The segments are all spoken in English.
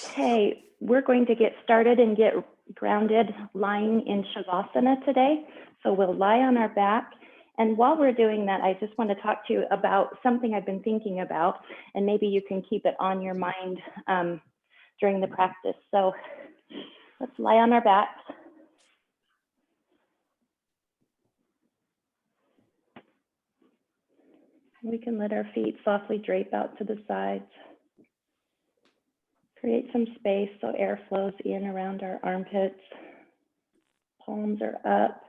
Okay, we're going to get started and get grounded lying in Shavasana today. So we'll lie on our back. And while we're doing that, I just want to talk to you about something I've been thinking about, and maybe you can keep it on your mind during the practice. So let's lie on our backs. We can let our feet softly drape out to the sides. Create some space so air flows in around our armpits. Palms are up.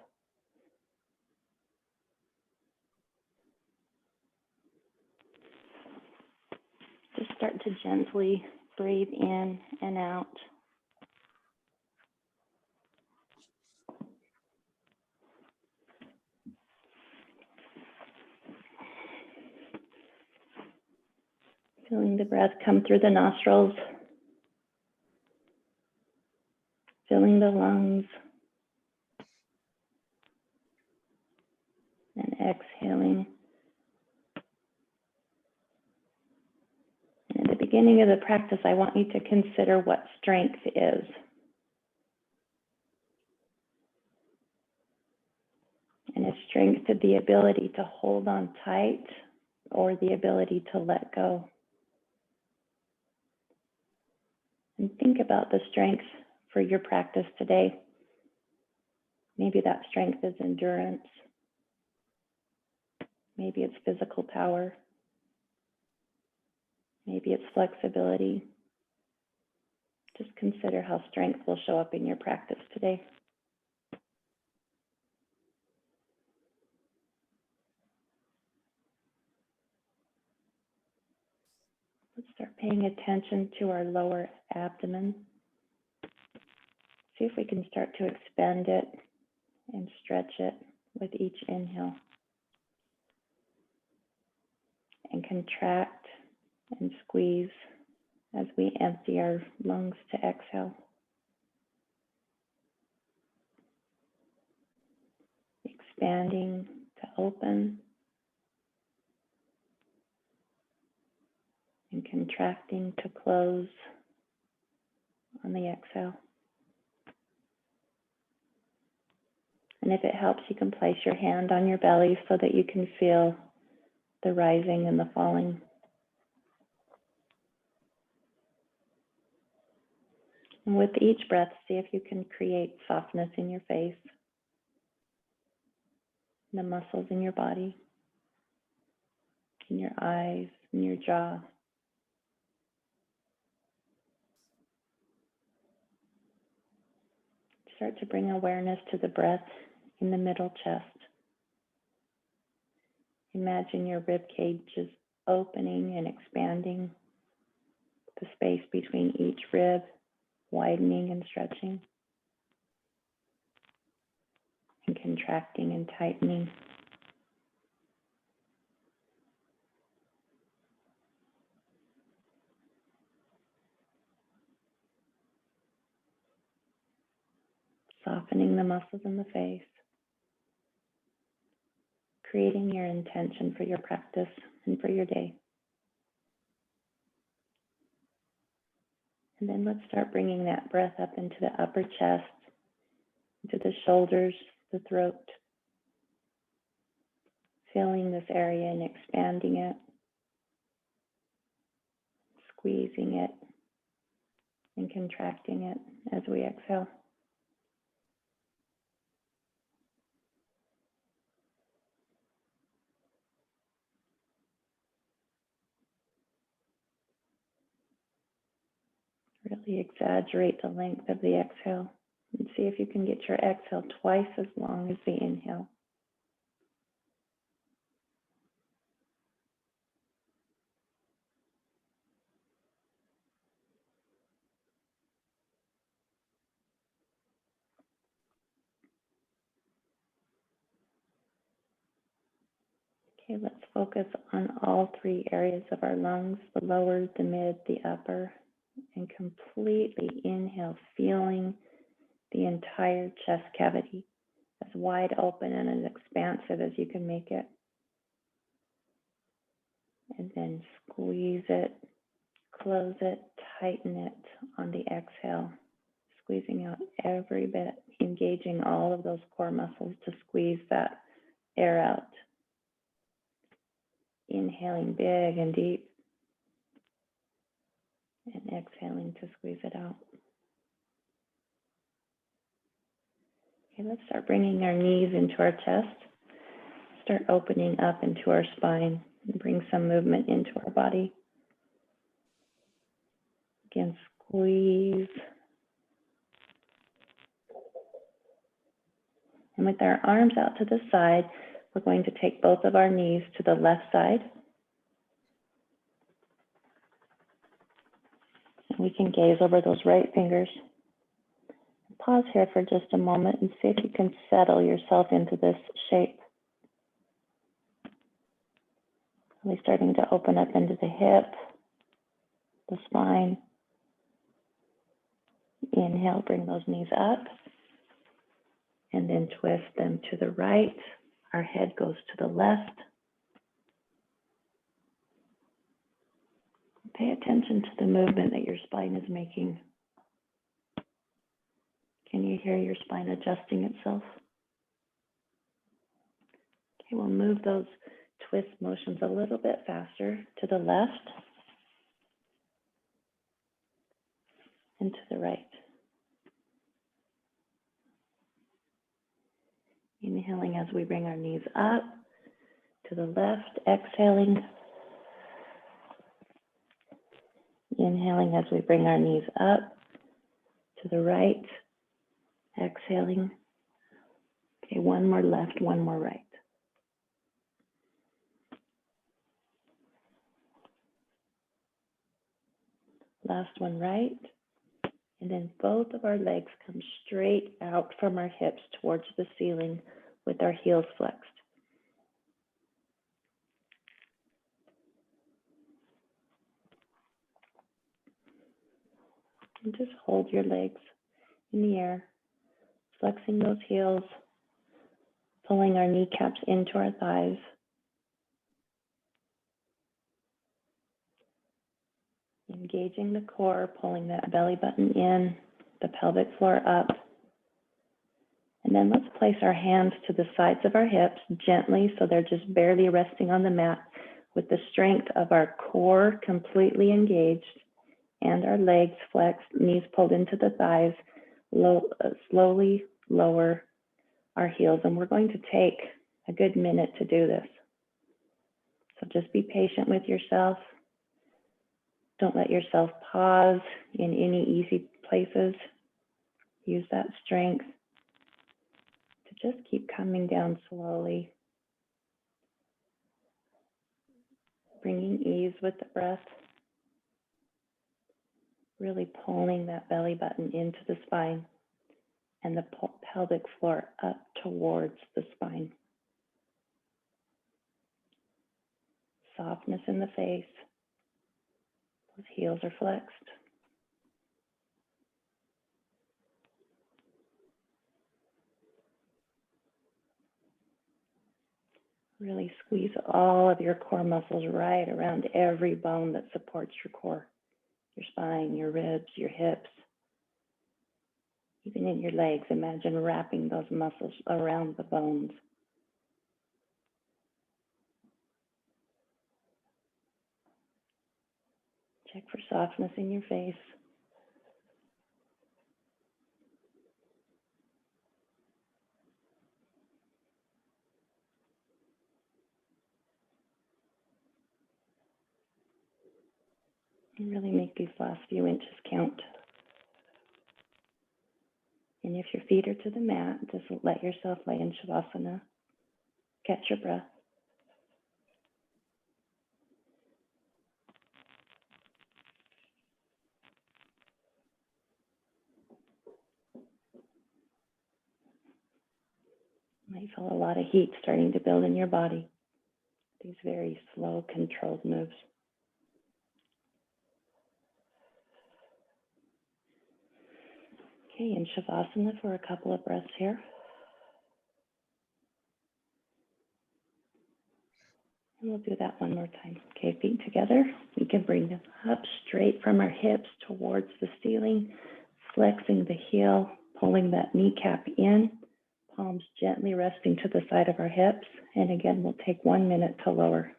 Just start to gently breathe in and out. Feeling the breath come through the nostrils. Filling the lungs. And exhaling. And at the beginning of the practice, I want you to consider what strength is. And is strength the ability to hold on tight or the ability to let go? And think about the strength for your practice today. Maybe that strength is endurance. Maybe it's physical power. Maybe it's flexibility. Just consider how strength will show up in your practice today. Let's start paying attention to our lower abdomen. See if we can start to expand it and stretch it with each inhale. And contract and squeeze as we empty our lungs to exhale. Expanding to open. And contracting to close on the exhale. And if it helps, you can place your hand on your belly so that you can feel the rising and the falling. And with each breath, see if you can create softness in your face, the muscles in your body, in your eyes, in your jaw. Start to bring awareness to the breath in the middle chest. Imagine your rib cage is opening and expanding, the space between each rib widening and stretching, and contracting and tightening. Softening the muscles in the face, creating your intention for your practice and for your day. And then let's start bringing that breath up into the upper chest, into the shoulders, the throat. Filling this area and expanding it, squeezing it, and contracting it as we exhale. Really exaggerate the length of the exhale and see if you can get your exhale twice as long as the inhale. Okay, let's focus on all three areas of our lungs, the lower, the mid, the upper, and completely inhale, feeling the entire chest cavity as wide open and as expansive as you can make it. And then squeeze it, close it, tighten it on the exhale, squeezing out every bit, engaging all of those core muscles to squeeze that air out. Inhaling big and deep, and exhaling to squeeze it out. Okay, let's start bringing our knees into our chest. Start opening up into our spine and bring some movement into our body. Again, squeeze. And with our arms out to the side, we're going to take both of our knees to the left side. And we can gaze over those right fingers. Pause here for just a moment and see if you can settle yourself into this shape. Really starting to open up into the hip, the spine. Inhale, bring those knees up. And then twist them to the right. Our head goes to the left. Pay attention to the movement that your spine is making. Can you hear your spine adjusting itself? Okay, we'll move those twist motions a little bit faster to the left and to the right. Inhaling as we bring our knees up to the left, exhaling. Inhaling as we bring our knees up to the right, exhaling. Okay, one more left, one more right. Last one right. And then both of our legs come straight out from our hips towards the ceiling with our heels flexed. And just hold your legs in the air, flexing those heels, pulling our kneecaps into our thighs. Engaging the core, pulling that belly button in, the pelvic floor up. And then let's place our hands to the sides of our hips gently so they're just barely resting on the mat with the strength of our core completely engaged and our legs flexed, knees pulled into the thighs. Slowly lower our heels, and we're going to take a good minute to do this. So just be patient with yourself. Don't let yourself pause in any easy places. Use that strength to just keep coming down slowly. Bringing ease with the breath. Really pulling that belly button into the spine and the pelvic floor up towards the spine. Softness in the face. Those heels are flexed. Really squeeze all of your core muscles right around every bone that supports your core. Your spine, your ribs, your hips. Even in your legs, imagine wrapping those muscles around the bones. Check for softness in your face. And really make these last few inches count. And if your feet are to the mat, just let yourself lay in Shavasana. Catch your breath. You might feel a lot of heat starting to build in your body. These very slow, controlled moves. Okay, in Shavasana for a couple of breaths here. We'll do that one more time. Okay, feet together. We can bring them up straight from our hips towards the ceiling, flexing the heel, pulling that kneecap in, palms gently resting to the side of our hips. And again, we'll take 1 minute to lower.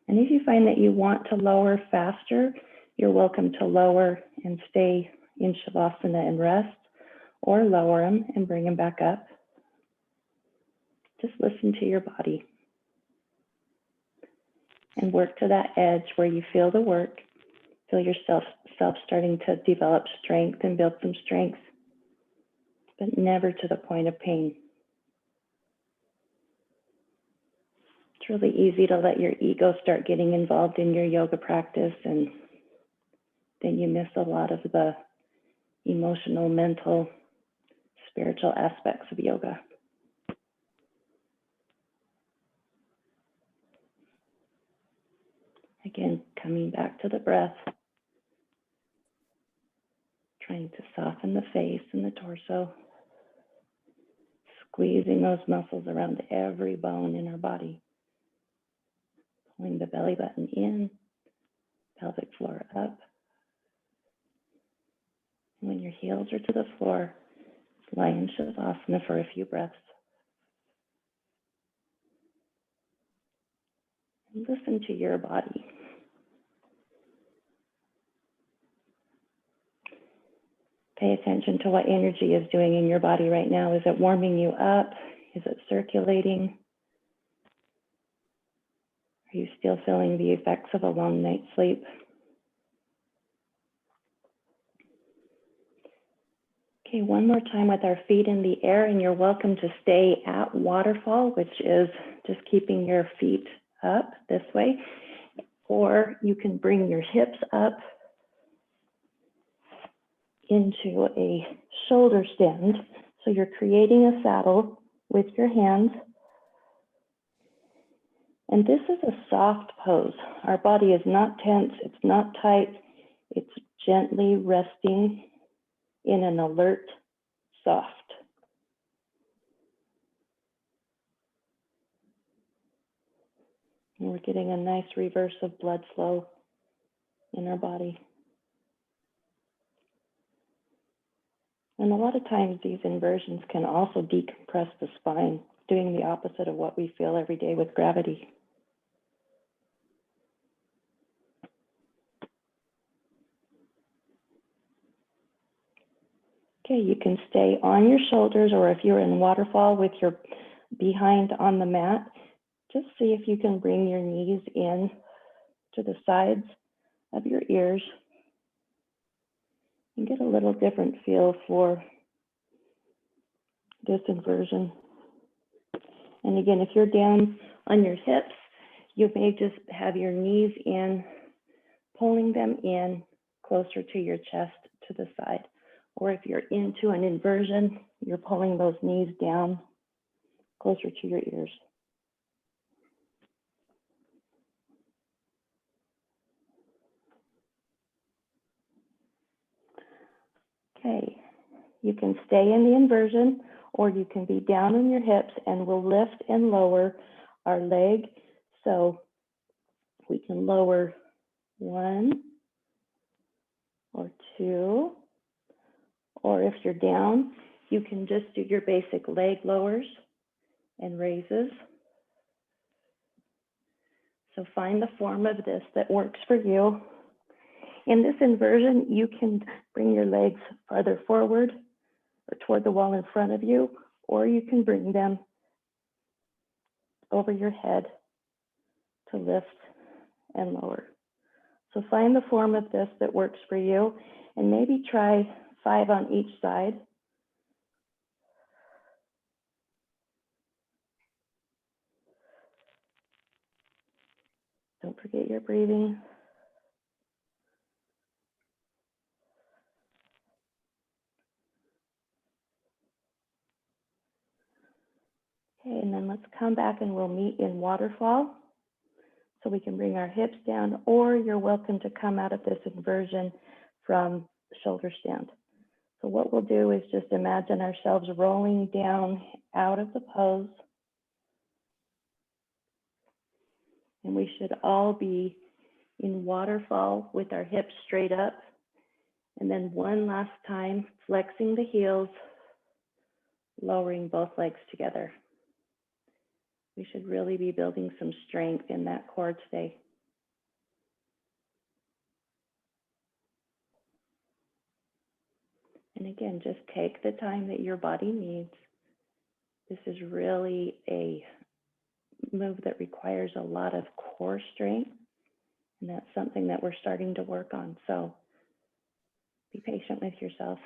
And if you find that you want to lower faster, you're welcome to lower and stay in Shavasana and rest, or lower them and bring them back up. Just listen to your body and work to that edge where you feel the work. Feel yourself starting to develop strength and build some strength, but never to the point of pain. It's really easy to let your ego start getting involved in your yoga practice, and then you miss a lot of the emotional, mental, spiritual aspects of yoga. Again, coming back to the breath, trying to soften the face and the torso, squeezing those muscles around every bone in our body, pulling the belly button in, pelvic floor up. And when your heels are to the floor, lie in Shavasana for a few breaths. And listen to your body. Pay attention to what energy is doing in your body right now. Is it warming you up? Is it circulating? Are you still feeling the effects of a long night's sleep? Okay, one more time with our feet in the air, and you're welcome to stay at waterfall, which is just keeping your feet up this way, or you can bring your hips up into a shoulder stand. So you're creating a saddle with your hands. And this is a soft pose. Our body is not tense, it's not tight, it's gently resting in an alert, soft. And we're getting a nice reverse of blood flow in our body. And a lot of times these inversions can also decompress the spine, doing the opposite of what we feel every day with gravity. Okay, you can stay on your shoulders, or if you're in waterfall with your behind on the mat, just see if you can bring your knees in to the sides of your ears and get a little different feel for this inversion. And again, if you're down on your hips, you may just have your knees in, pulling them in closer to your chest to the side. Or if you're into an inversion, you're pulling those knees down closer to your ears. Okay, you can stay in the inversion, or you can be down on your hips, and we'll lift and lower our leg. So we can lower 1 or 2, or if you're down, you can just do your basic leg lowers and raises. So find the form of this that works for you. In this inversion, you can bring your legs farther forward or toward the wall in front of you, or you can bring them over your head to lift and lower. So find the form of this that works for you, and maybe try 5 on each side. Don't forget your breathing. Okay, and then let's come back and we'll meet in waterfall. So we can bring our hips down, or you're welcome to come out of this inversion from shoulder stand. So what we'll do is just imagine ourselves rolling down out of the pose. And we should all be in waterfall with our hips straight up. And then one last time, flexing the heels, lowering both legs together. We should really be building some strength in that core today. And again, just take the time that your body needs. This is really a move that requires a lot of core strength, and that's something that we're starting to work on. So be patient with yourself.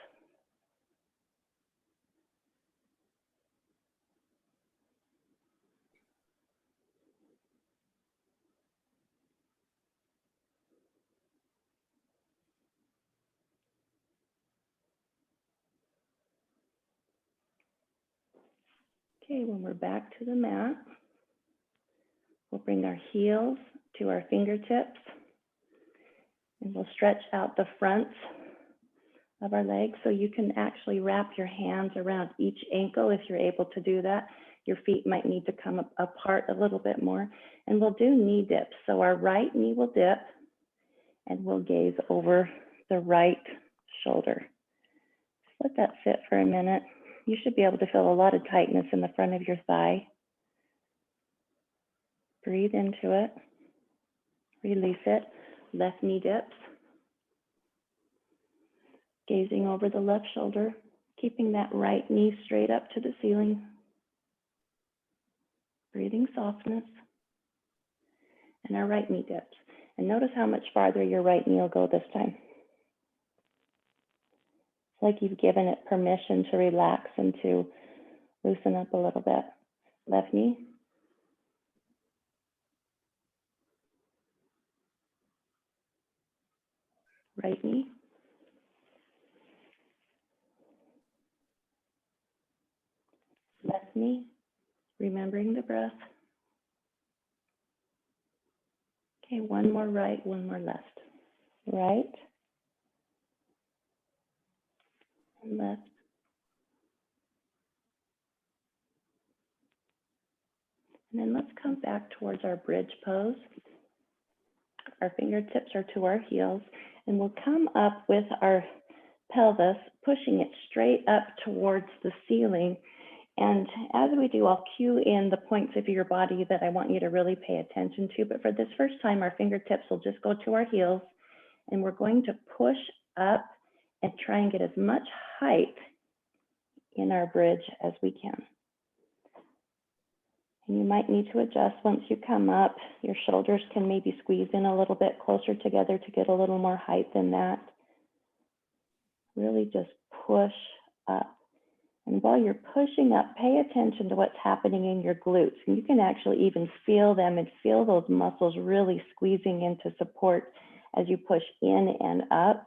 Okay, when we're back to the mat, we'll bring our heels to our fingertips, and we'll stretch out the fronts of our legs so you can actually wrap your hands around each ankle if you're able to do that. Your feet might need to come apart a little bit more, and we'll do knee dips. So our right knee will dip, and we'll gaze over the right shoulder. Let that sit for a minute. You should be able to feel a lot of tightness in the front of your thigh. Breathe into it. Release it. Left knee dips. Gazing over the left shoulder, keeping that right knee straight up to the ceiling. Breathing softness. And our right knee dips. And notice how much farther your right knee will go this time. It's like you've given it permission to relax and to loosen up a little bit. Left knee. Right knee. Left knee. Remembering the breath. Okay, one more right, one more left. Right and left. And then let's come back towards our bridge pose. Our fingertips are to our heels, and we'll come up with our pelvis, pushing it straight up towards the ceiling. And as we do, I'll cue in the points of your body that I want you to really pay attention to. But for this first time, our fingertips will just go to our heels, and we're going to push up and try and get as much height in our bridge as we can. And you might need to adjust once you come up. Your shoulders can maybe squeeze in a little bit closer together to get a little more height than that. Really just push up. And while you're pushing up, pay attention to what's happening in your glutes. And you can actually even feel them and feel those muscles really squeezing into support as you push in and up.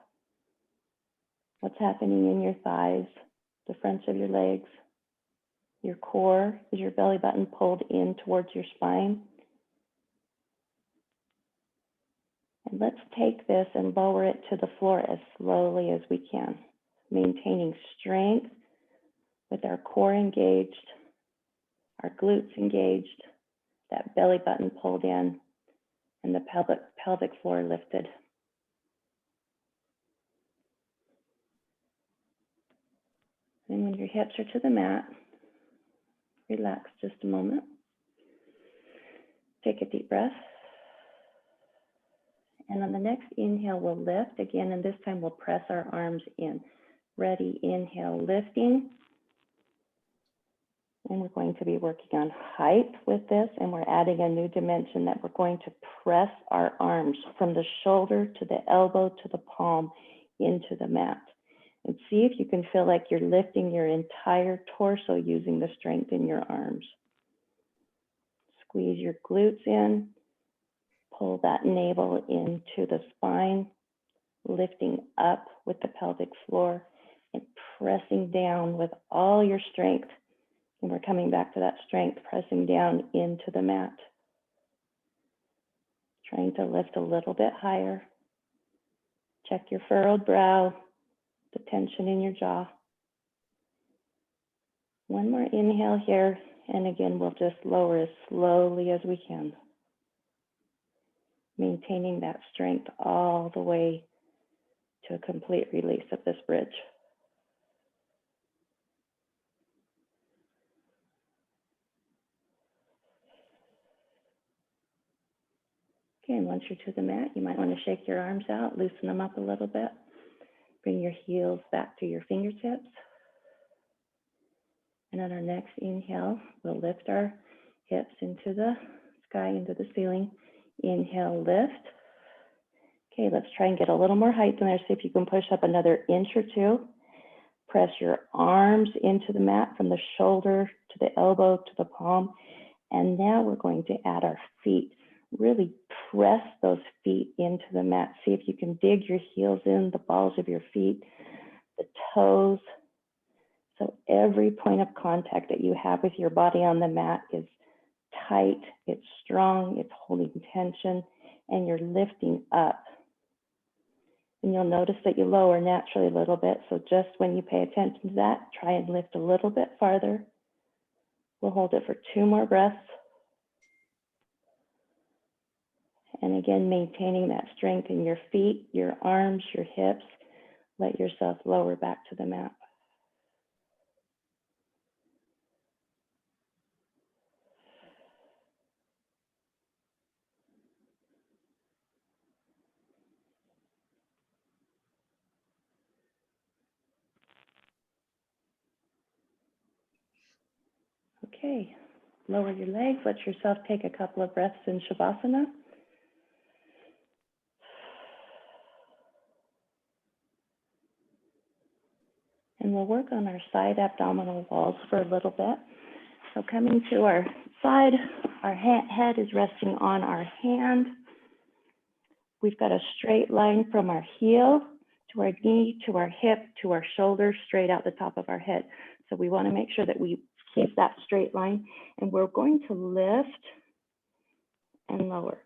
What's happening in your thighs, the fronts of your legs, your core? Is your belly button pulled in towards your spine? And let's take this and lower it to the floor as slowly as we can, maintaining strength with our core engaged, our glutes engaged, that belly button pulled in, and the pelvic floor lifted. And when your hips are to the mat, relax just a moment. Take a deep breath. And on the next inhale, we'll lift again, and this time we'll press our arms in. Ready, inhale, lifting. And we're going to be working on height with this, and we're adding a new dimension that we're going to press our arms from the shoulder to the elbow to the palm into the mat. And see if you can feel like you're lifting your entire torso using the strength in your arms. Squeeze your glutes in, pull that navel into the spine, lifting up with the pelvic floor and pressing down with all your strength. And we're coming back to that strength, pressing down into the mat. Trying to lift a little bit higher. Check your furrowed brow, the tension in your jaw. One more inhale here, and again, we'll just lower as slowly as we can. maintaining that strength all the way to a complete release of this bridge. Okay, and once you're to the mat, you might want to shake your arms out, loosen them up a little bit. Bring your heels back to your fingertips. And on our next inhale, we'll lift our hips into the sky, into the ceiling. Inhale, lift. Okay, let's try and get a little more height in there. See if you can push up another inch or two. Press your arms into the mat from the shoulder to the elbow to the palm. And now we're going to add our feet. Really press those feet into the mat. See if you can dig your heels in, the balls of your feet, the toes. So every point of contact that you have with your body on the mat is tight, it's strong, it's holding tension, and you're lifting up. And you'll notice that you lower naturally a little bit. So just when you pay attention to that, try and lift a little bit farther. We'll hold it for 2 more breaths. And again, maintaining that strength in your feet, your arms, your hips. Let yourself lower back to the mat. Okay, lower your legs. Let yourself take a couple of breaths in Shavasana. And we'll work on our side abdominal walls for a little bit. So coming to our side, our head is resting on our hand. We've got a straight line from our heel to our knee, to our hip, to our shoulder, straight out the top of our head. So we want to make sure that we keep that straight line. And we're going to lift and lower.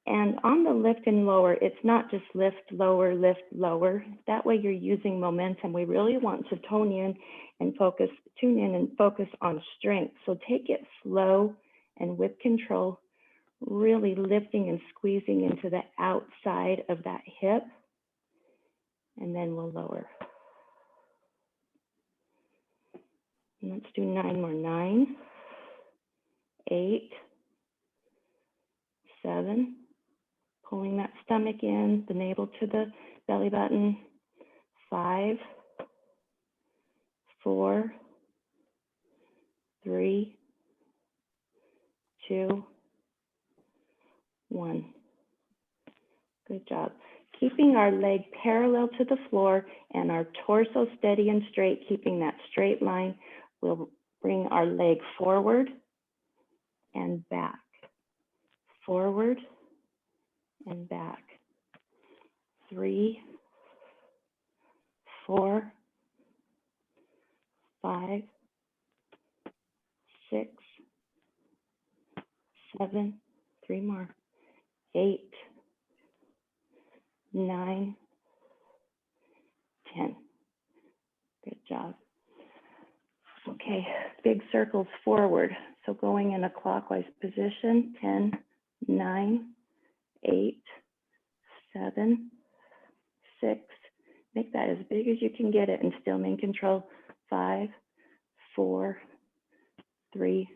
And on the lift and lower, it's not just lift, lower, lift, lower. That way you're using momentum. We really want to tune in and focus on strength. So take it slow and with control, really lifting and squeezing into the outside of that hip. And then we'll lower. And let's do 9 more. 9, 8, 7. Pulling that stomach in, the navel to the belly button. 5, 4, 3, 2, 1. Good job. Keeping our leg parallel to the floor and our torso steady and straight, keeping that straight line. We'll bring our leg forward and back. Forward and back. 3, 4, 5, 6, 7, 3 more. 8, 9, 10. Good job. Okay, big circles forward. So going in a clockwise position, 10, 9, 8, 7, 6. Make that as big as you can get it and still maintain control. 5, 4, 3,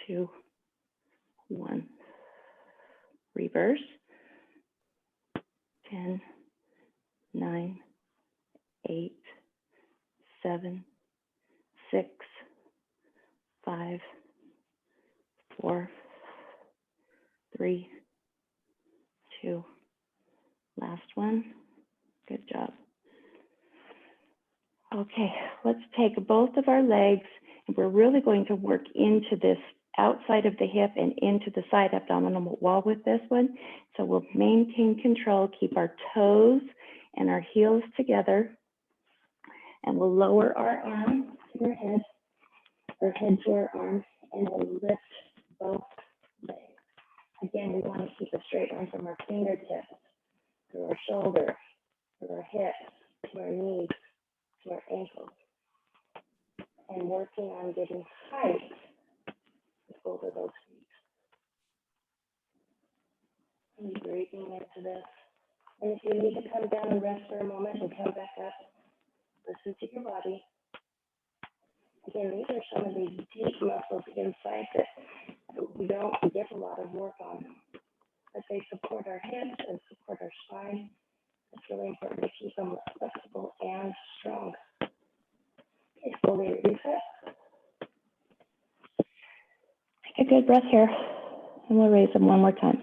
2, 1. Reverse. 10, 9, 8, 7, 6, 5, 4, 3, 2. Last one. Good job. Okay, let's take both of our legs and we're really going to work into this outside of the hip and into the side abdominal wall with this one. So we'll maintain control, keep our toes and our heels together, and we'll lower our arms to our head to our arms, and we'll lift both legs. Again, we want to keep a straight line from our fingertips, through our shoulder, through our hips, to our knees, to our ankles, and working on getting height over those feet. Really breathing into this. And if you need to come down and rest for a moment and come back up, listen to your body. Again, these are some of these deep muscles inside that we don't get a lot of work on. But they support our hips and support our spine. It's really important to keep them flexible and strong. Okay, slowly release it. Take a good breath here, and we'll raise them one more time.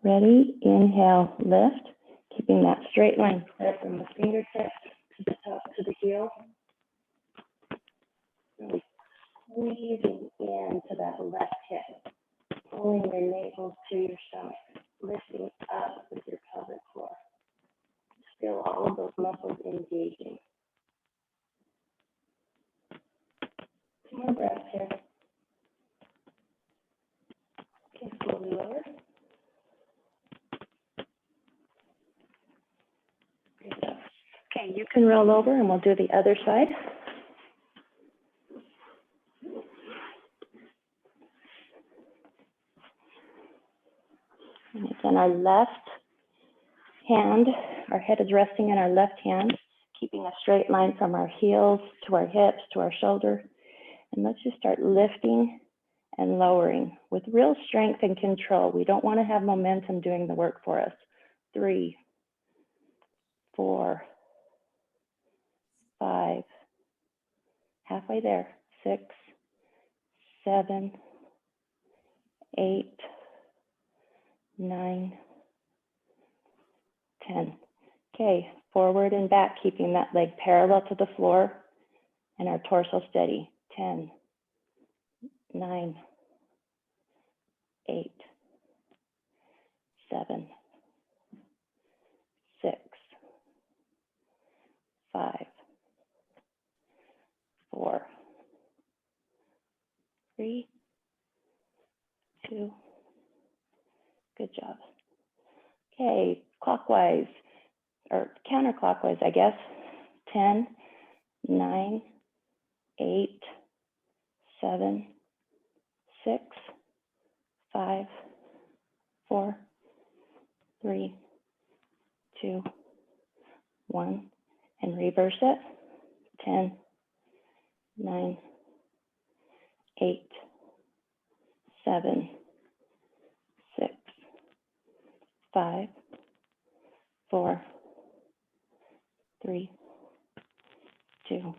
Ready? Inhale, lift, keeping that straight line clear from the fingertips to the top to the heel. Really squeezing into that left hip, pulling your navel to your stomach, lifting up with your pelvic floor. Feel all of those muscles engaging. 2 more breaths here. Okay, slowly lower. Okay, you can roll over and we'll do the other side. And again, our left hand, our head is resting in our left hand, keeping a straight line from our heels to our hips to our shoulder. And let's just start lifting and lowering with real strength and control. We don't want to have momentum doing the work for us. 3, 4, 5, halfway there, 6, 7, 8, 9, 10. Okay, forward and back, keeping that leg parallel to the floor and our torso steady. 10, 9, 8, 7, 6, 5, 4, 3, 2. Good job. Okay, clockwise, or counterclockwise, I guess. 10, 9, 8, 7, 6, 5, 4, 3, 2, 1, and reverse it. 10, 9, 8, 7, 6, 5, 4, 3, 2,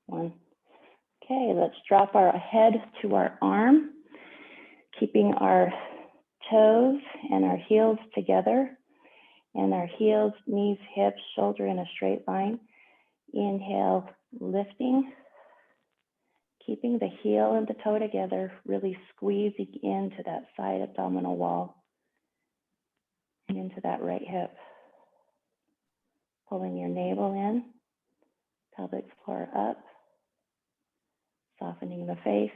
1. Okay, let's drop our head to our arm, keeping our toes and our heels together, and our heels, knees, hips, shoulder in a straight line. Inhale, lifting, keeping the heel and the toe together, really squeezing into that side abdominal wall and into that right hip. Pulling your navel in, pelvic floor up, softening the face.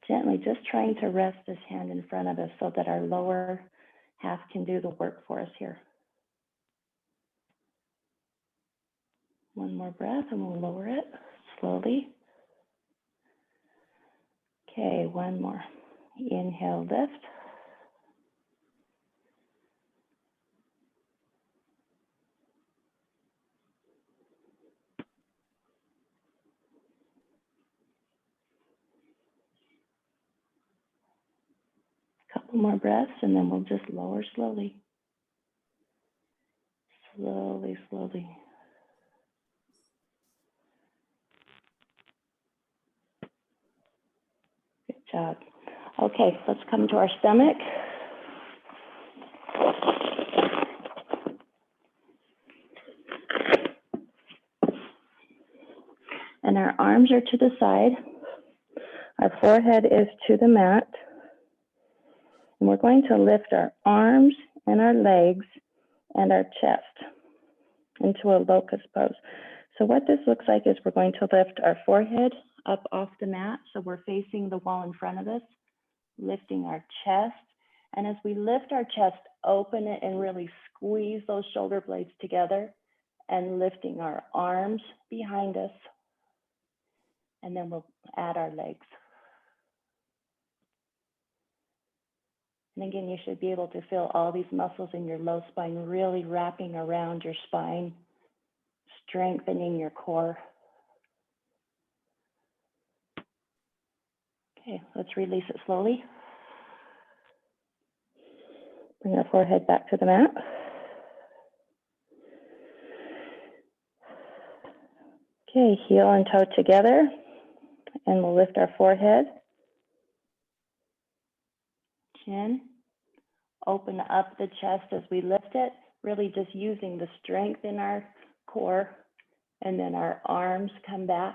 Gently just trying to rest this hand in front of us so that our lower half can do the work for us here. One more breath and we'll lower it slowly. Okay, one more. Inhale, lift. Couple more breaths and then we'll just lower slowly. Slowly, slowly. Good job. Okay, let's come to our stomach. And our arms are to the side. Our forehead is to the mat. And we're going to lift our arms and our legs and our chest into a locust pose. So what this looks like is we're going to lift our forehead up off the mat. So we're facing the wall in front of us, lifting our chest. And as we lift our chest, open it and really squeeze those shoulder blades together and lifting our arms behind us. And then we'll add our legs. And again, you should be able to feel all these muscles in your low spine really wrapping around your spine, strengthening your core. Okay, let's release it slowly. Bring our forehead back to the mat. Okay, heel and toe together, and we'll lift our forehead. Chin, open up the chest as we lift it, really just using the strength in our core, and then our arms come back.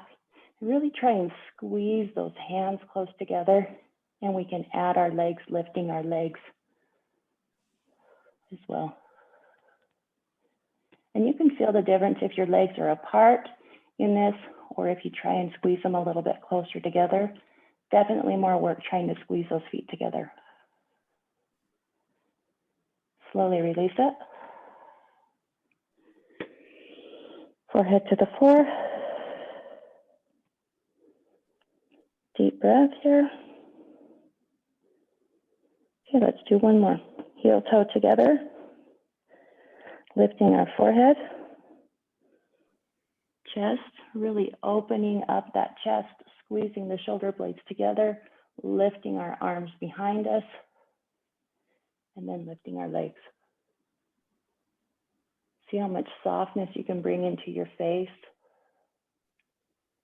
And really try and squeeze those hands close together, and we can add our legs, lifting our legs as well. And you can feel the difference if your legs are apart in this, or if you try and squeeze them a little bit closer together. Definitely more work trying to squeeze those feet together. Slowly release it. Forehead to the floor. Deep breath here. Okay, let's do one more. Heel toe together. Lifting our forehead. Chest, really opening up that chest, squeezing the shoulder blades together, lifting our arms behind us, and then lifting our legs. See how much softness you can bring into your face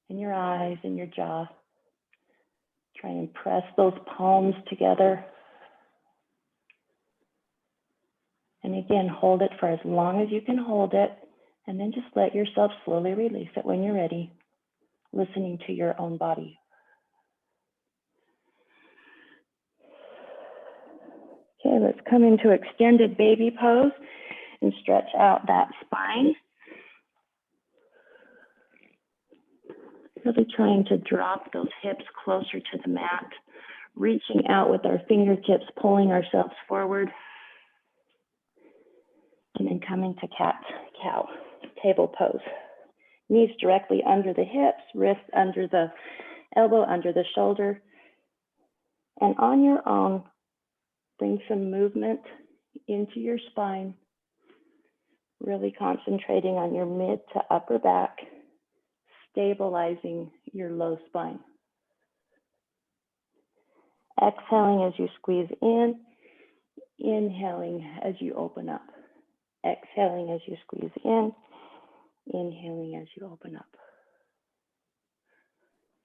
and your eyes and your jaw. Try and press those palms together. And again, hold it for as long as you can hold it, and then just let yourself slowly release it when you're ready, listening to your own body. Okay, let's come into extended baby pose and stretch out that spine. Really trying to drop those hips closer to the mat, reaching out with our fingertips, pulling ourselves forward. And then coming to cat-cow, table pose. Knees directly under the hips, wrist under the elbow, under the shoulder. And on your own, bring some movement into your spine, really concentrating on your mid to upper back, stabilizing your low spine. Exhaling as you squeeze in, inhaling as you open up. Exhaling as you squeeze in, inhaling as you open up.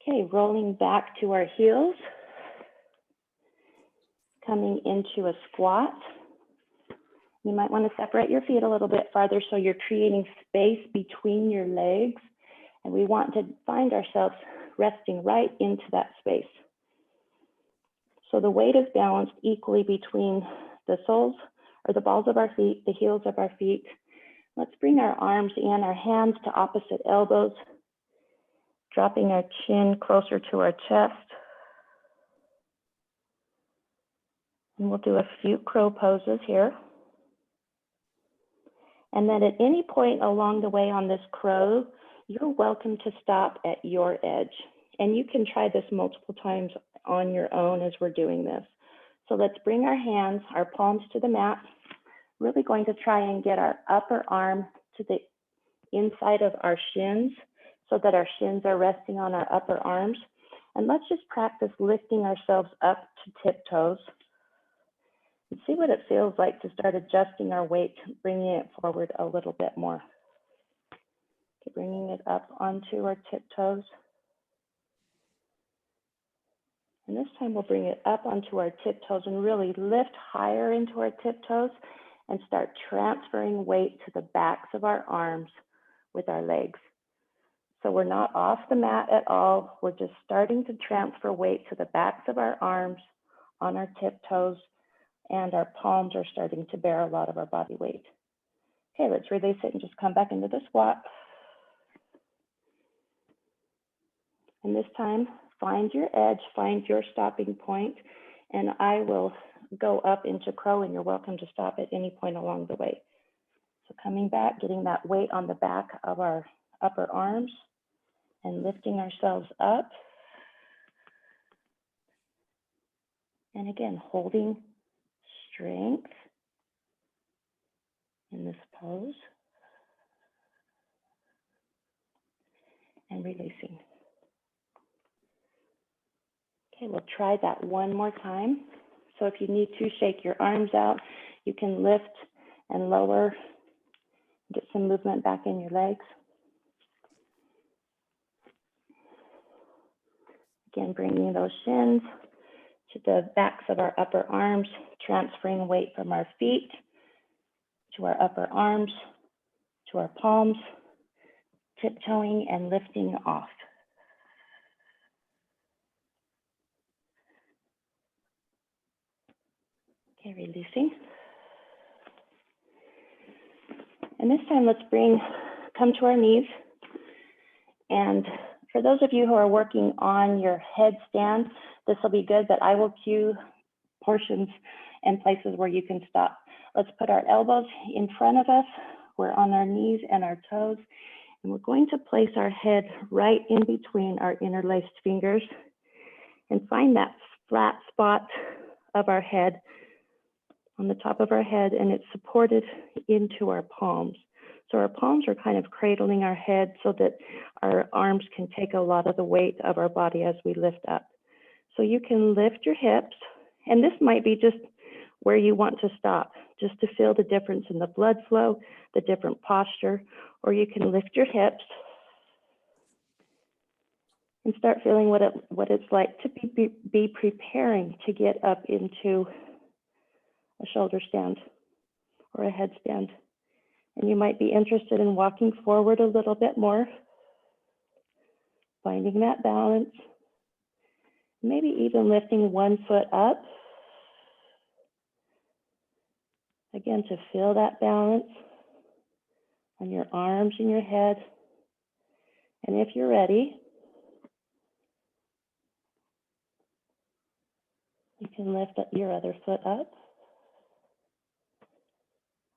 Okay, rolling back to our heels, coming into a squat. You might want to separate your feet a little bit farther so you're creating space between your legs. And we want to find ourselves resting right into that space. So the weight is balanced equally between the soles or the balls of our feet, the heels of our feet. Let's bring our arms in, our hands to opposite elbows, dropping our chin closer to our chest. And we'll do a few crow poses here. And then at any point along the way on this crow, you're welcome to stop at your edge. And you can try this multiple times on your own as we're doing this. So let's bring our hands, our palms to the mat. Really going to try and get our upper arm to the inside of our shins so that our shins are resting on our upper arms. And let's just practice lifting ourselves up to tiptoes. And see what it feels like to start adjusting our weight, bringing it forward a little bit more. Okay, bringing it up onto our tiptoes. And this time we'll bring it up onto our tiptoes and really lift higher into our tiptoes and start transferring weight to the backs of our arms with our legs. So we're not off the mat at all. We're just starting to transfer weight to the backs of our arms on our tiptoes, and our palms are starting to bear a lot of our body weight. Okay, let's release it and just come back into the squat. And this time, find your edge, find your stopping point, and I will go up into crow, and you're welcome to stop at any point along the way. So coming back, getting that weight on the back of our upper arms and lifting ourselves up. And again, holding strength in this pose and releasing. Okay, we'll try that one more time. So if you need to shake your arms out, you can lift and lower, get some movement back in your legs. Again, bringing those shins to the backs of our upper arms, transferring weight from our feet to our upper arms, to our palms, tiptoeing and lifting off. Okay, releasing. And this time, let's come to our knees. And for those of you who are working on your headstand, this will be good, but I will cue portions and places where you can stop. Let's put our elbows in front of us. We're on our knees and our toes, and we're going to place our head right in between our interlaced fingers and find that flat spot of our head on the top of our head, and it's supported into our palms. So our palms are kind of cradling our head so that our arms can take a lot of the weight of our body as we lift up. So you can lift your hips, and this might be just where you want to stop, just to feel the difference in the blood flow, the different posture, or you can lift your hips and start feeling what it's like to be preparing to get up into a shoulder stand or a headstand. And you might be interested in walking forward a little bit more, finding that balance, maybe even lifting one foot up. Again, to feel that balance on your arms and your head. And if you're ready, you can lift up your other foot up.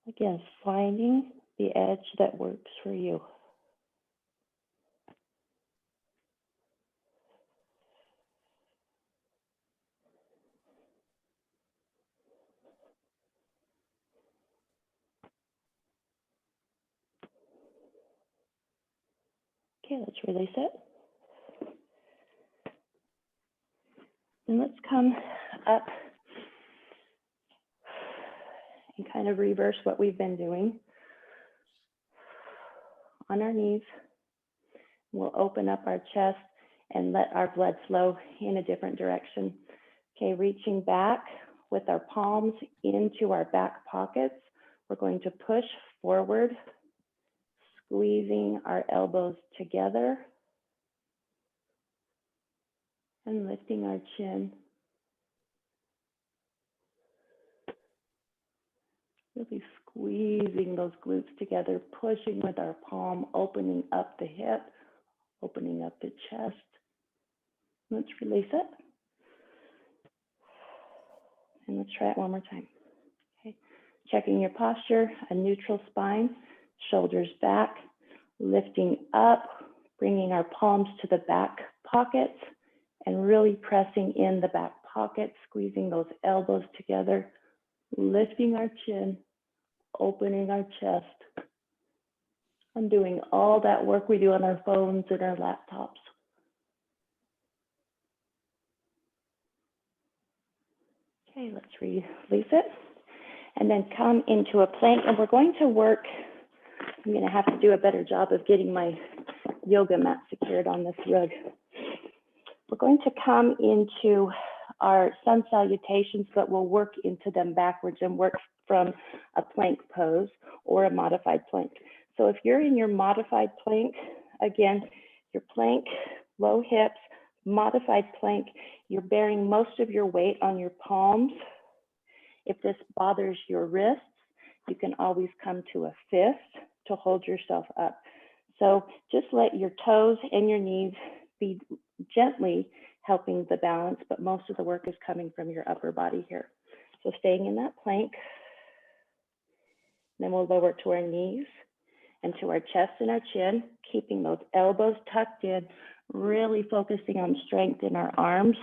Again, finding the edge that works for you. Okay, let's release it. And let's come up and kind of reverse what we've been doing. On our knees, we'll open up our chest and let our blood flow in a different direction. Okay, reaching back with our palms into our back pockets. We're going to push forward, squeezing our elbows together and lifting our chin. Really squeezing those glutes together, pushing with our palm, opening up the hip, opening up the chest. Let's release it. And let's try it one more time. Okay. Checking your posture, a neutral spine, shoulders back, lifting up, bringing our palms to the back pockets, and really pressing in the back pocket, squeezing those elbows together, lifting our chin, opening our chest, and doing all that work we do on our phones and our laptops. Okay, let's release it. And then come into a plank, and we're going to work. I'm going to have to do a better job of getting my yoga mat secured on this rug. We're going to come into our sun salutations, but we'll work into them backwards and work from a plank pose or a modified plank. So if you're in your modified plank, again, your plank, low hips, modified plank, you're bearing most of your weight on your palms. If this bothers your wrists, you can always come to a fist to hold yourself up. So just let your toes and your knees be gently helping the balance, but most of the work is coming from your upper body here. So staying in that plank, then we'll lower to our knees and to our chest and our chin, keeping those elbows tucked in, really focusing on strength in our arms.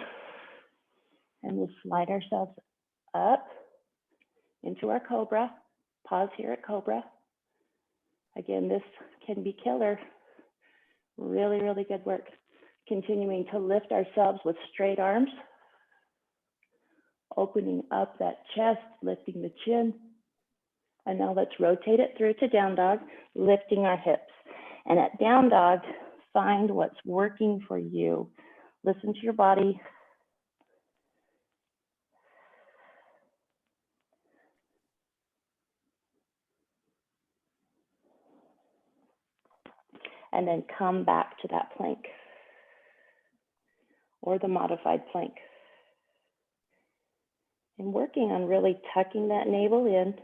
And we'll slide ourselves up into our Cobra. Pause here at Cobra. Again, this can be killer. Really, really good work. Continuing to lift ourselves with straight arms. Opening up that chest, lifting the chin. And now let's rotate it through to down dog, lifting our hips. And at down dog, find what's working for you. Listen to your body. And then come back to that plank or the modified plank. And working on really tucking that navel in,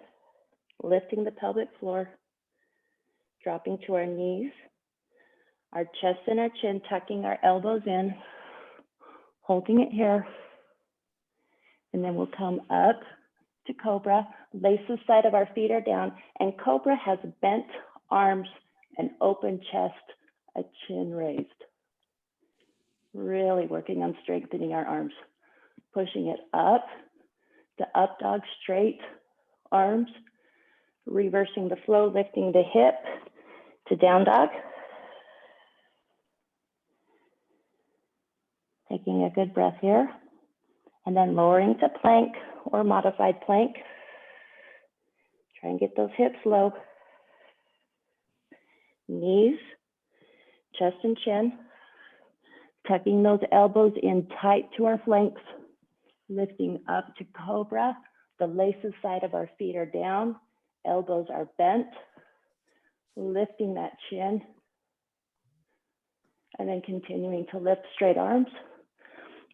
lifting the pelvic floor, dropping to our knees, our chest and our chin, tucking our elbows in, holding it here. And then we'll come up to Cobra, lace the side of our feet are down, and Cobra has bent arms, an open chest, a chin raised. Really working on strengthening our arms. Pushing it up to up dog, straight arms. Reversing the flow, lifting the hip to down dog. Taking a good breath here. And then lowering to plank or modified plank. Try and get those hips low. Knees, chest and chin. Tucking those elbows in tight to our flanks. Lifting up to Cobra. The laces side of our feet are down. Elbows are bent. Lifting that chin. And then continuing to lift straight arms.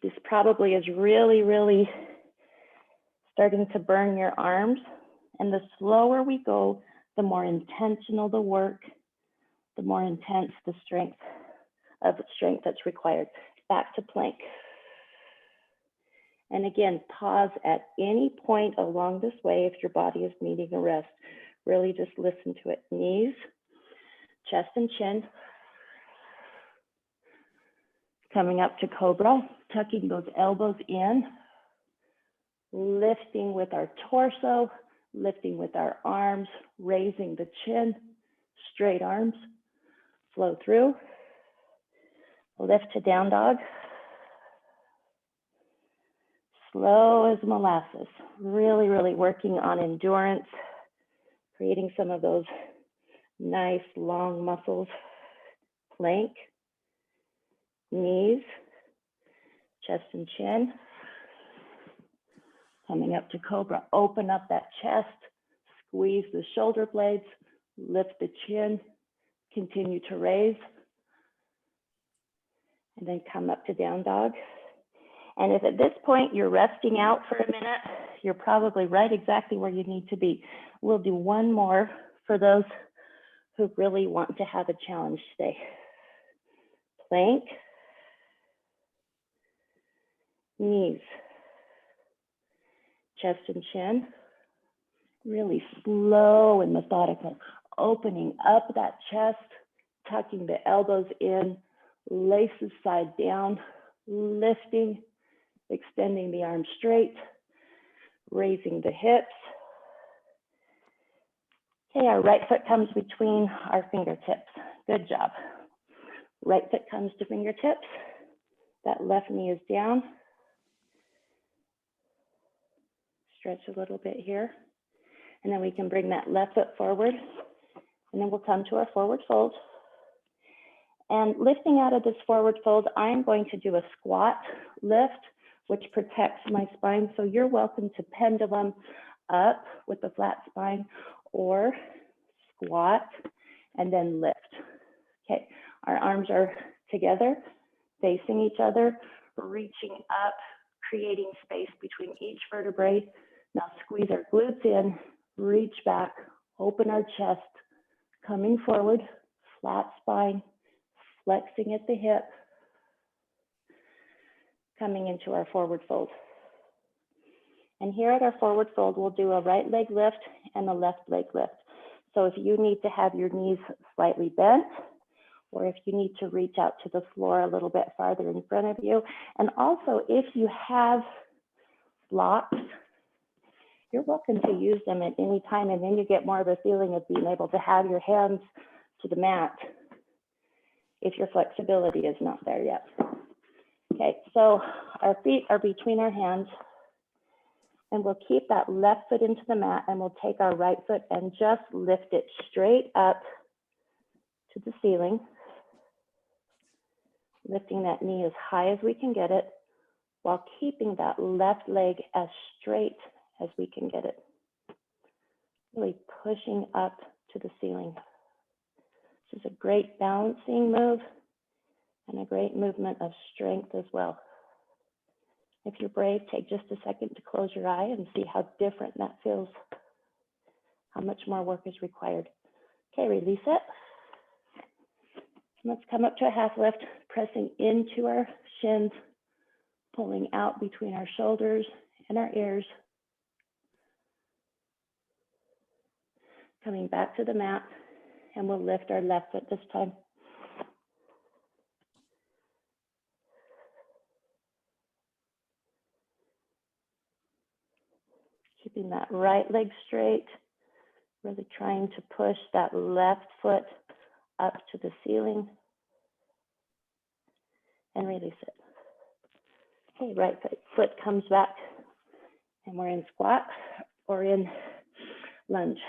This probably is really, really starting to burn your arms. And the slower we go, the more intentional the work, the more intense the strength that's required. Back to plank. And again, pause at any point along this way if your body is needing a rest. Really just listen to it. Knees, chest and chin. Coming up to Cobra, tucking those elbows in, lifting with our torso, lifting with our arms, raising the chin, straight arms, flow through, lift to down dog. Slow as molasses, really, really working on endurance, creating some of those nice long muscles. Plank. Knees, chest and chin. Coming up to Cobra, open up that chest, squeeze the shoulder blades, lift the chin, continue to raise, and then come up to down dog. And if at this point you're resting out for a minute, you're probably right exactly where you need to be. We'll do one more for those who really want to have a challenge today. Plank. Knees, chest and chin, really slow and methodical, opening up that chest, tucking the elbows in, laces side down, lifting, extending the arms straight, raising the hips. Okay, our right foot comes between our fingertips. Good job. Right foot comes to fingertips. That left knee is down. Stretch a little bit here. And then we can bring that left foot forward. And then we'll come to our forward fold. And lifting out of this forward fold, I'm going to do a squat lift, which protects my spine. So you're welcome to pendulum up with the flat spine or squat and then lift. Okay, our arms are together, facing each other, reaching up, creating space between each vertebrae. Now squeeze our glutes in, reach back, open our chest, coming forward, flat spine, flexing at the hip, coming into our forward fold. And here at our forward fold, we'll do a right leg lift and a left leg lift. So if you need to have your knees slightly bent, or if you need to reach out to the floor a little bit farther in front of you, and also if you have blocks you're welcome to use them at any time, and then you get more of a feeling of being able to have your hands to the mat if your flexibility is not there yet. Okay, so our feet are between our hands, and we'll keep that left foot into the mat, and we'll take our right foot and just lift it straight up to the ceiling, lifting that knee as high as we can get it, while keeping that left leg as straight as we can get it. Really pushing up to the ceiling. This is a great balancing move and a great movement of strength as well. If you're brave, take just a second to close your eye and see how different that feels, how much more work is required. Okay, release it. Let's come up to a half lift, pressing into our shins, pulling out between our shoulders and our ears. Coming back to the mat, and we'll lift our left foot this time. Keeping that right leg straight, really trying to push that left foot up to the ceiling, and release it. Okay, right foot comes back, and we're in squat or in lunge.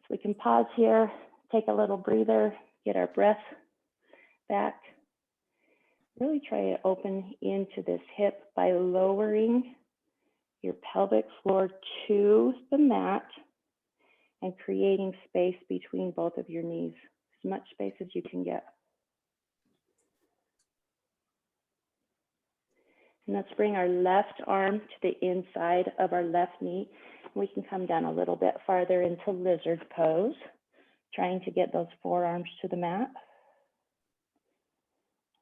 So we can pause here, take a little breather, get our breath back. Really try to open into this hip by lowering your pelvic floor to the mat and creating space between both of your knees, as much space as you can get. And let's bring our left arm to the inside of our left knee. We can come down a little bit farther into lizard pose, trying to get those forearms to the mat.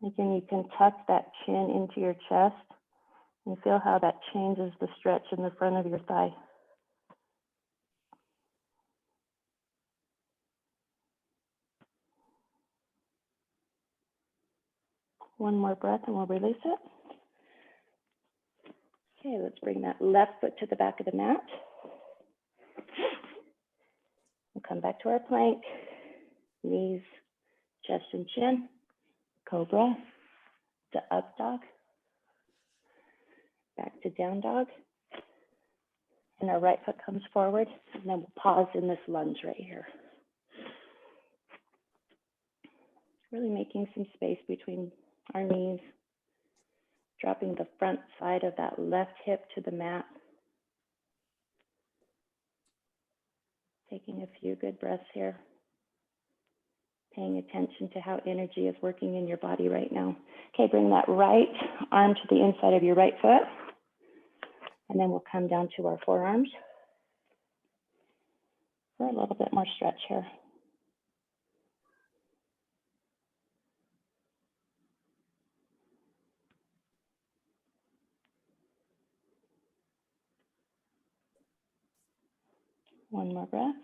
Again, you can tuck that chin into your chest and feel how that changes the stretch in the front of your thigh. One more breath and we'll release it. Okay, let's bring that left foot to the back of the mat. We'll come back to our plank, knees, chest and chin, Cobra, to up dog, back to down dog, and our right foot comes forward, and then we'll pause in this lunge right here. Really making some space between our knees, dropping the front side of that left hip to the mat. Taking a few good breaths here. Paying attention to how energy is working in your body right now. Okay, bring that right arm to the inside of your right foot. And then we'll come down to our forearms for a little bit more stretch here. One more breath.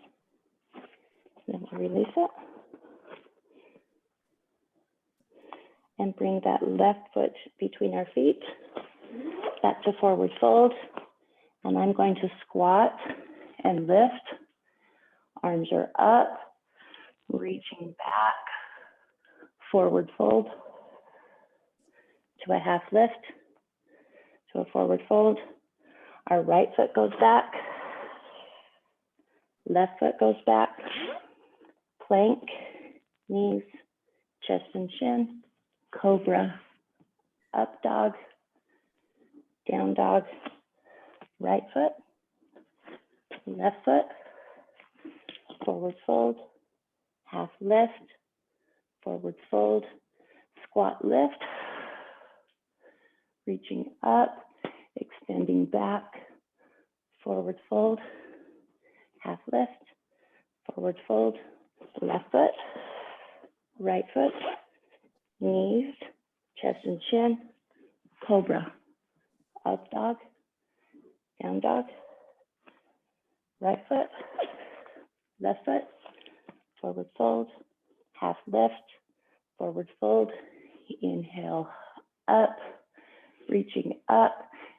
Then we'll release it. And bring that left foot between our feet, back to forward fold. And I'm going to squat and lift. Arms are up, reaching back, forward fold, to a half lift, to a forward fold. Our right foot goes back, left foot goes back, plank, knees, chest and chin, Cobra, up dog, down dog, right foot, left foot, forward fold, half lift, forward fold, squat lift, reaching up, extending back, forward fold, half lift, forward fold, left foot, right foot, knees, chest and chin, Cobra, up dog, down dog, right foot, left foot, forward fold, half lift, forward fold, inhale up, reaching up,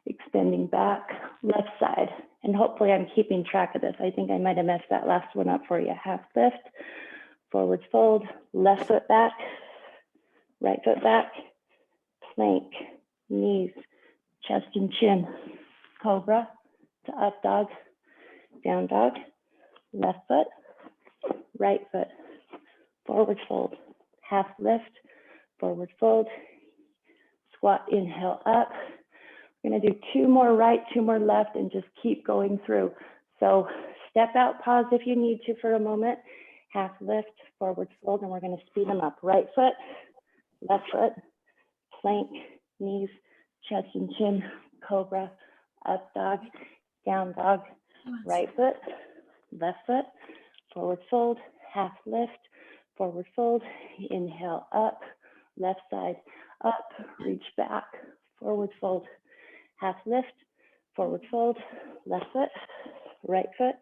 extending back, left side. And hopefully I'm keeping track of this. I think I might have messed that last one up for you. Half lift, forward fold, left foot back, right foot back, plank, knees, chest and chin, cobra to up dog, down dog, left foot, right foot, forward fold, half lift, forward fold, squat, inhale up. We're gonna do 2 more right, 2 more left, and just keep going through. So step out, pause if you need to for a moment, half lift, forward fold, and we're gonna speed them up. Right foot, left foot, plank, knees, chest and chin, cobra, up dog, down dog, right foot, left foot, forward fold, half lift, forward fold, inhale up, left side up, reach back, forward fold, half lift, forward fold, left foot, right foot,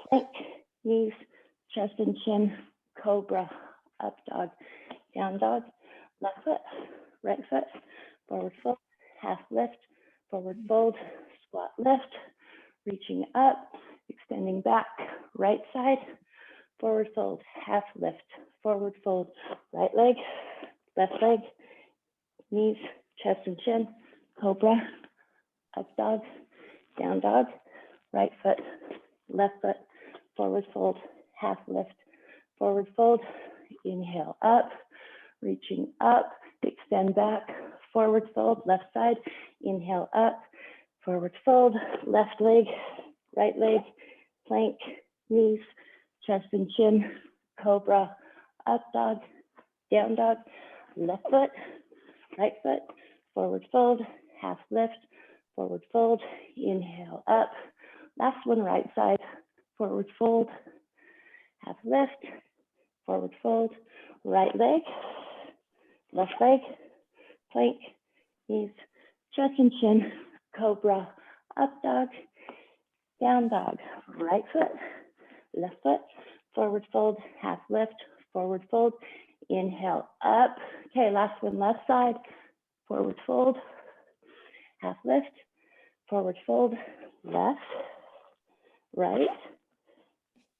plank, knees, chest and chin, cobra, up dog, down dog, left foot, right foot, forward fold, half lift, forward fold, squat lift, reaching up, extending back, right side, forward fold, half lift, forward fold, right leg, left leg, knees, chest and chin, cobra, up dog, down dog, right foot, left foot, forward fold, half lift, forward fold, inhale up, reaching up, extend back, forward fold, left side, inhale up, forward fold, left leg, right leg, plank, knees, chest and chin, cobra, up dog, down dog, left foot, right foot, forward fold, half lift, forward fold, inhale up. Last one, right side, forward fold, half lift, forward fold, right leg, left leg, plank, knees, chest and chin, cobra, up dog, down dog, right foot, left foot, forward fold, half lift, forward fold, inhale up. Okay, last one, left side, forward fold, half lift, forward fold, left, right,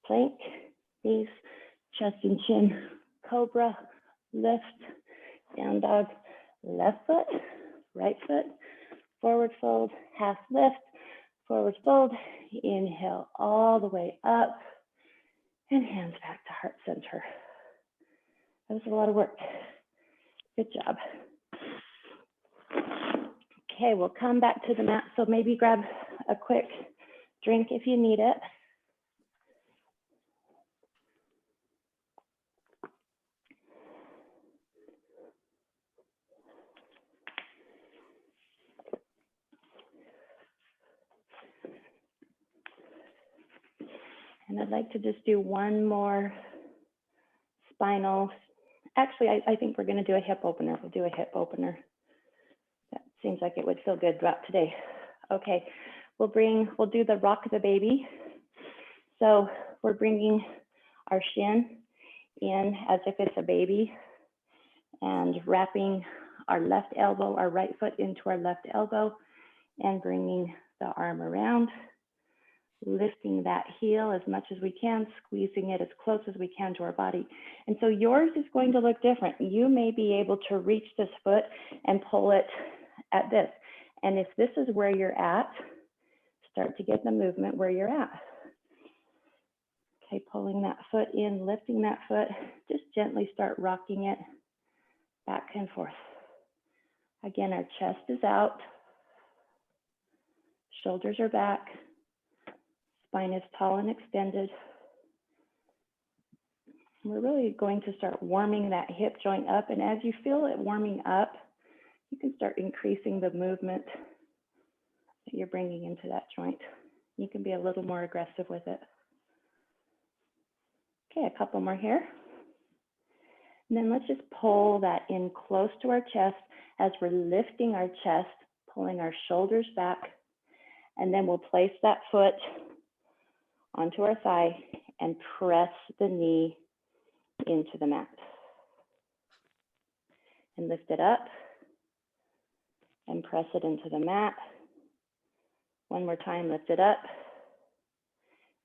plank, knees, chest and chin, cobra, lift, down dog, left foot, right foot, forward fold, half lift, forward fold, inhale all the way up, and hands back to heart center. That was a lot of work. Good job. Okay, we'll come back to the mat. So maybe grab a quick drink if you need it. And I'd like to just do one more spinal. Actually, I think we're going to do a hip opener. We'll do a hip opener. That seems like it would feel good throughout today. Okay, we'll do the rock the baby. So we're bringing our shin in as if it's a baby and wrapping our left elbow, our right foot into our left elbow and bringing the arm around, lifting that heel as much as we can, squeezing it as close as we can to our body. And so yours is going to look different. You may be able to reach this foot and pull it at this. And if this is where you're at, start to get the movement where you're at. Okay, pulling that foot in, lifting that foot, just gently start rocking it back and forth. Again, our chest is out, shoulders are back, spine is tall and extended. We're really going to start warming that hip joint up, and as you feel it warming up, you can start increasing the movement that you're bringing into that joint. You can be a little more aggressive with it. Okay, a couple more here. And then let's just pull that in close to our chest as we're lifting our chest, pulling our shoulders back, and then we'll place that foot onto our thigh and press the knee into the mat. And lift it up, and press it into the mat. One more time, lift it up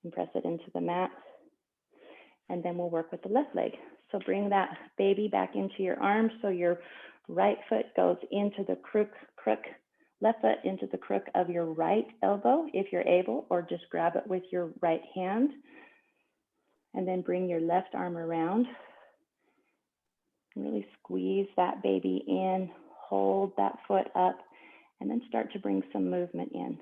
and press it into the mat. And then we'll work with the left leg. So bring that baby back into your arms so your right foot goes into the crook, left foot into the crook of your right elbow if you're able, or just grab it with your right hand. And then bring your left arm around. Really squeeze that baby in, hold that foot up, and then start to bring some movement in.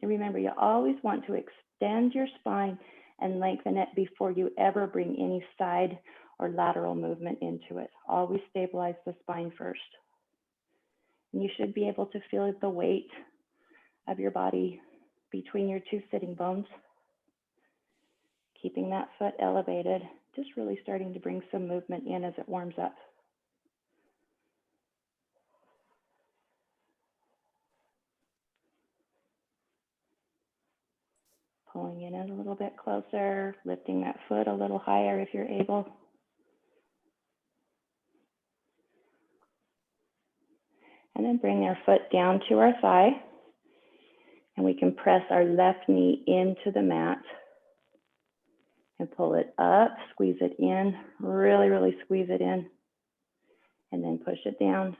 And remember, you always want to extend your spine and lengthen it before you ever bring any side or lateral movement into it. Always stabilize the spine first. And you should be able to feel the weight of your body between your two sitting bones. Keeping that foot elevated, just really starting to bring some movement in as it warms up. Pulling it in a little bit closer, lifting that foot a little higher if you're able. And then bring our foot down to our thigh. And we can press our left knee into the mat and pull it up, squeeze it in, really, really squeeze it in. And then push it down.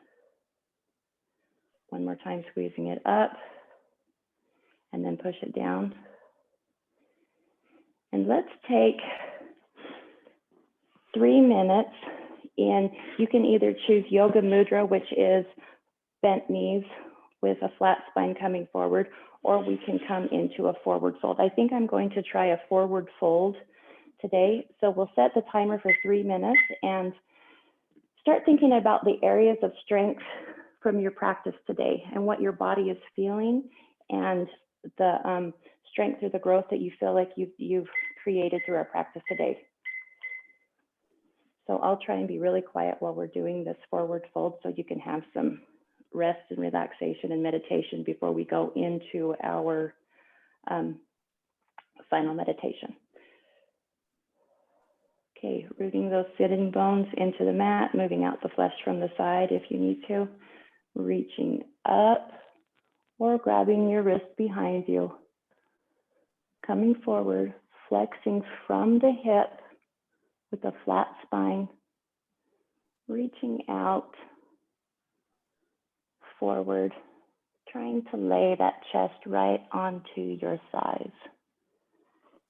One more time, squeezing it up. And then push it down. And let's take 3 minutes in, you can either choose Yoga Mudra, which is bent knees with a flat spine coming forward, or we can come into a forward fold. I think I'm going to try a forward fold today. So we'll set the timer for 3 minutes and start thinking about the areas of strength from your practice today and what your body is feeling and the strength or the growth that you feel like you've created through our practice today. So I'll try and be really quiet while we're doing this forward fold so you can have some rest and relaxation and meditation before we go into our final meditation. Okay, rooting those sitting bones into the mat, moving out the flesh from the side if you need to, reaching up or grabbing your wrist behind you, coming forward, flexing from the hip with a flat spine, reaching out forward, trying to lay that chest right onto your thighs.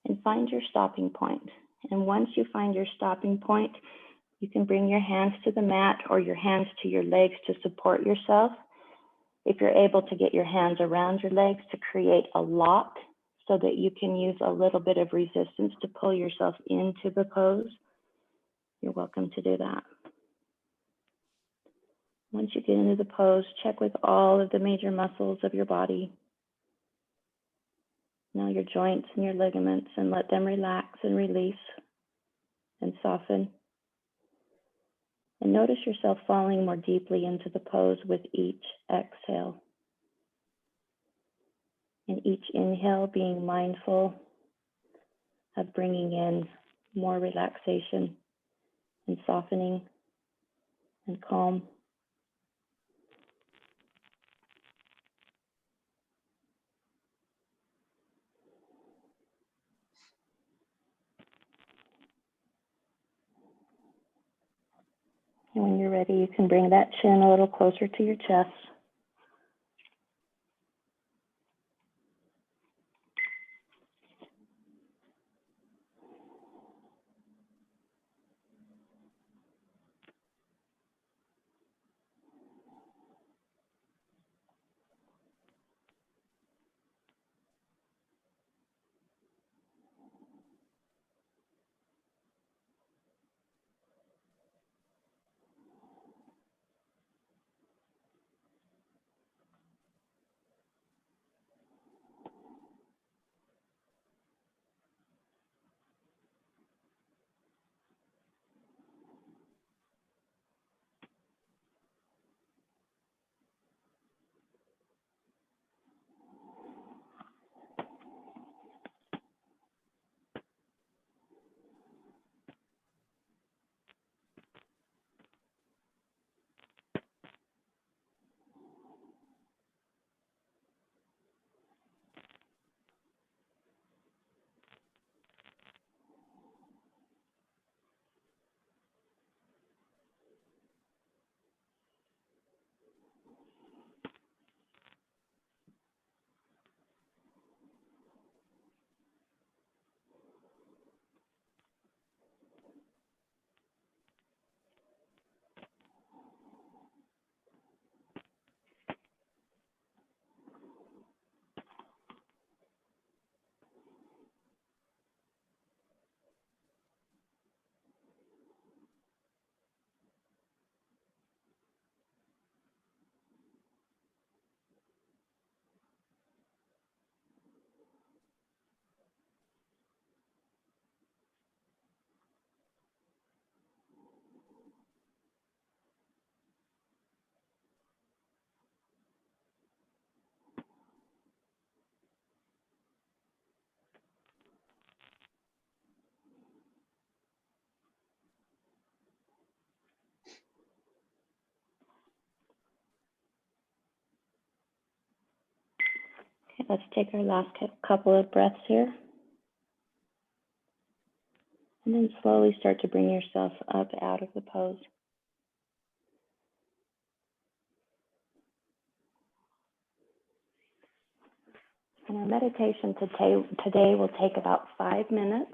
And find your stopping point. And once you find your stopping point, you can bring your hands to the mat or your hands to your legs to support yourself. If you're able to get your hands around your legs to create a lock so that you can use a little bit of resistance to pull yourself into the pose, you're welcome to do that. Once you get into the pose, check with all of the major muscles of your body. Now your joints and your ligaments, and let them relax and release and soften. And notice yourself falling more deeply into the pose with each exhale. And each inhale being mindful of bringing in more relaxation and softening and calm. And when you're ready, you can bring that chin a little closer to your chest. Let's take our last couple of breaths here. And then slowly start to bring yourself up out of the pose. And our meditation today will take about 5 minutes.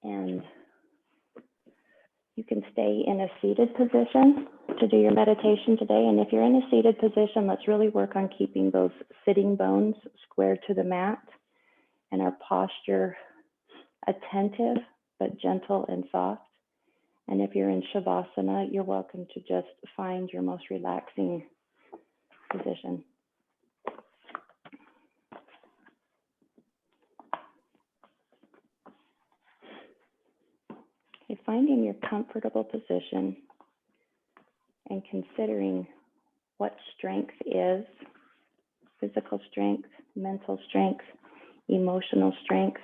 And you can stay in a seated position to do your meditation today. And if you're in a seated position, let's really work on keeping those sitting bones square to the mat and our posture attentive, but gentle and soft. And if you're in Shavasana, you're welcome to just find your most relaxing position. Okay, finding your comfortable position and considering what strength is, physical strength, mental strength, emotional strength.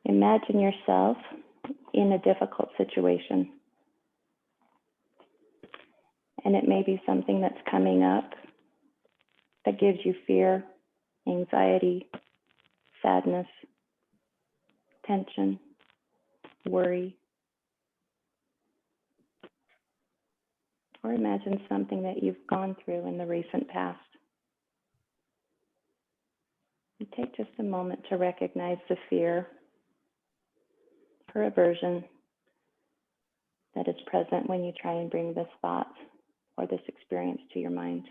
Imagine yourself in a difficult situation. And it may be something that's coming up that gives you fear, anxiety, sadness, tension, worry. Or imagine something that you've gone through in the recent past. And take just a moment to recognize the fear or aversion that is present when you try and bring this thought or this experience to your mind.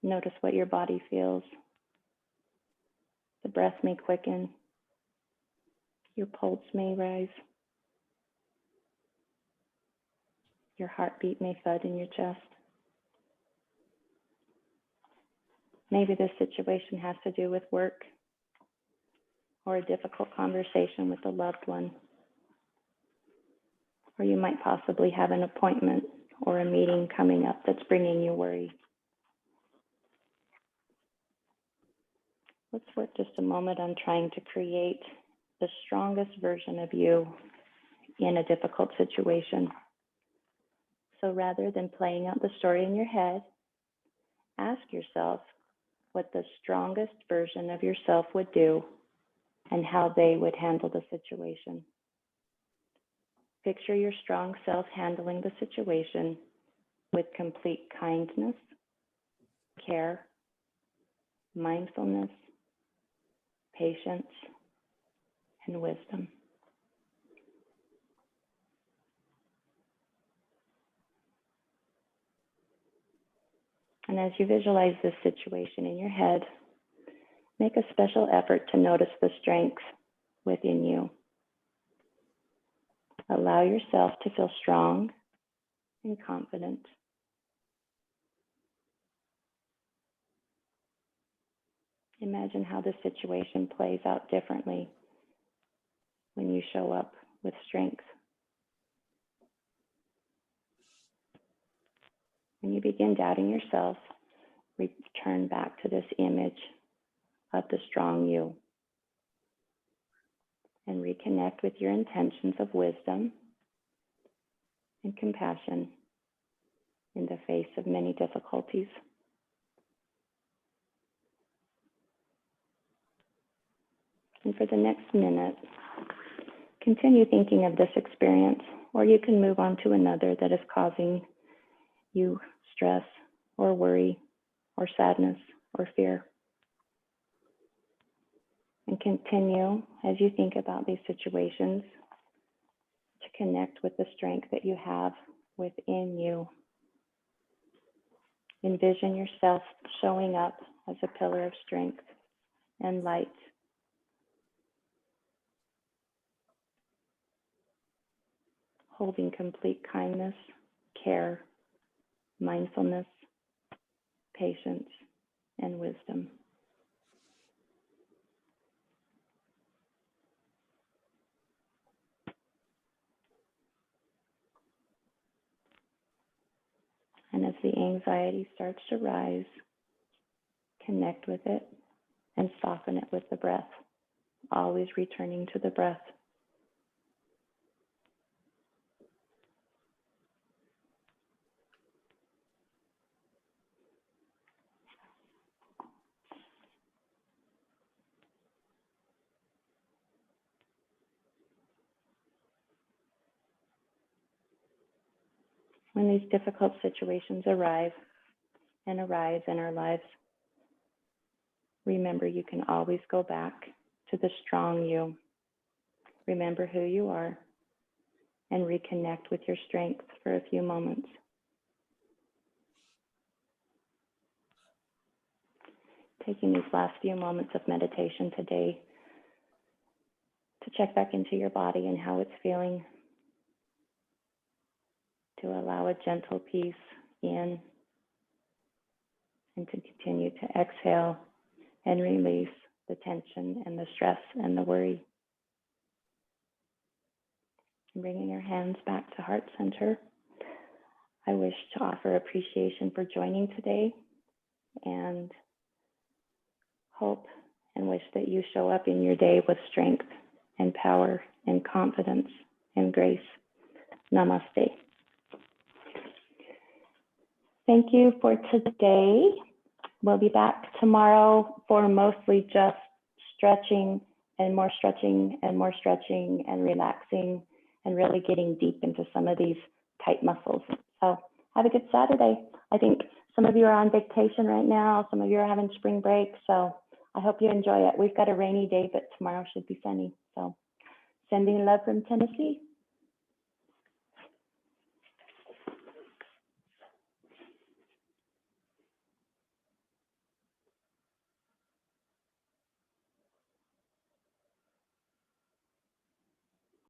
Notice what your body feels. The breath may quicken. Your pulse may rise. Your heartbeat may thud in your chest. Maybe this situation has to do with work or a difficult conversation with a loved one. Or you might possibly have an appointment or a meeting coming up that's bringing you worry. Let's work just a moment on trying to create the strongest version of you in a difficult situation. So rather than playing out the story in your head, ask yourself what the strongest version of yourself would do and how they would handle the situation. Picture your strong self handling the situation with complete kindness, care, mindfulness, patience, and wisdom. And as you visualize this situation in your head, make a special effort to notice the strength within you. Allow yourself to feel strong and confident. Imagine how the situation plays out differently when you show up with strength. When you begin doubting yourself, return back to this image of the strong you and reconnect with your intentions of wisdom and compassion in the face of many difficulties. And for the next minute, continue thinking of this experience, or you can move on to another that is causing you stress or worry or sadness or fear. And continue, as you think about these situations, to connect with the strength that you have within you. Envision yourself showing up as a pillar of strength and light. Holding complete kindness, care, mindfulness, patience, and wisdom. And as the anxiety starts to rise, connect with it and soften it with the breath, always returning to the breath. when these difficult situations arrive and arise in our lives, remember you can always go back to the strong you. Remember who you are and reconnect with your strength for a few moments. Taking these last few moments of meditation today to check back into your body and how it's feeling, to allow a gentle peace in, and to continue to exhale and release the tension and the stress and the worry. And bringing your hands back to heart center, I wish to offer appreciation for joining today and hope and wish that you show up in your day with strength and power and confidence and grace. Namaste. Thank you for today. We'll be back tomorrow for mostly just stretching and more stretching and more stretching and relaxing and really getting deep into some of these tight muscles. So have a good Saturday. I think some of you are on vacation right now. Some of you are having spring break. So I hope you enjoy it. We've got a rainy day, but tomorrow should be sunny. So sending love from Tennessee.